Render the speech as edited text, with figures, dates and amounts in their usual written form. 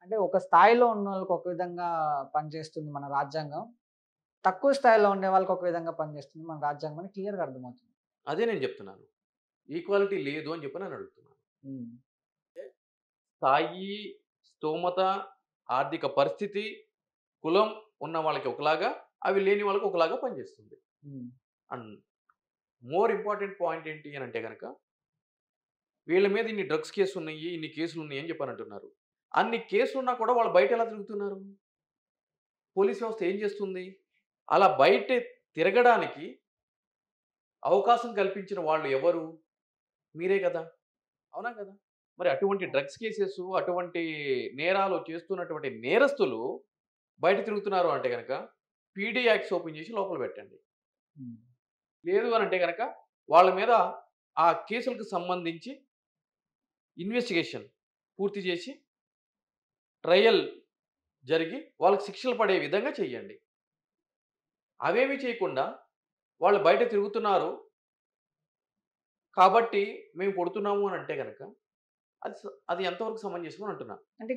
అంటే ఒక స్థాయిలో ఉన్నోళ్ళకి ఒక విధంగా పనిచేస్తుంది మన రాజ్యాంగం. తక్కువ స్థాయిలో ఉండే వాళ్ళకి ఒక విధంగా పనిచేస్తుంది మన రాజ్యాంగం అని క్లియర్‌గా అర్థమవుతుంది. అదే నేను చెప్తున్నాను. ఈక్వాలిటీ లేదు అని చెప్పి నేను అడుగుతున్నాను. హ్మ్. స్థాయి, స్తోమత, ఆర్థిక పరిస్థితి, కులం ఉన్న వాళ్ళకి ఒకలాగా, అవి లేని వాళ్ళకి ఒకలాగా పనిచేస్తుంది. హ్మ్. అండ్ మోర్ ఇంపార్టెంట్ పాయింట్ ఏంటి అనంటే గనక, వీళ్ళ మీద ఇన్ని డ్రగ్స్ కేసులున్నయి, ఇన్ని కేసులున్నయి అని చెప్పనంటున్నారు. అన్ని కేసులున్నా కూడా వాళ్ళు బయట ఎలా తిరుగుతున్నారు? పోలీస్ వ్యవస్థ ఏం చేస్తుంది? అలా బయట తిరగడానికి అవకాశం కల్పించిన వాళ్ళు ఎవరు? మీరే కదా! అవునా కదా! మరి అటువంటి డ్రగ్స్ కేసెసు, అటువంటి నేరాలు చేస్తున్నటువంటి నేరస్తులు బయట తిరుగుతున్నారు అంటే గనక, పీడీ యాక్ట్స్ ఓపెన్ చేసి లోపల పెట్టండి. హ్మ్. లేదు అనంటే గనక, వాళ్ళ మీద ఆ కేసులకు సంబంధించి ఇన్వెస్టిగేషన్ పూర్తి చేసి, ట్రయల్ జరిగి, వాళ్ళకి శిక్షలు పడే విధంగా చేయండి. అవేమీ చేయకుండా, వాళ్ళు బయట తిరుగుతున్నారు కాబట్టి మేము కొడుతున్నాము అనంటే గనక, అది ఎంతవరకు సమంజసం అని అంటున్నా. అంటే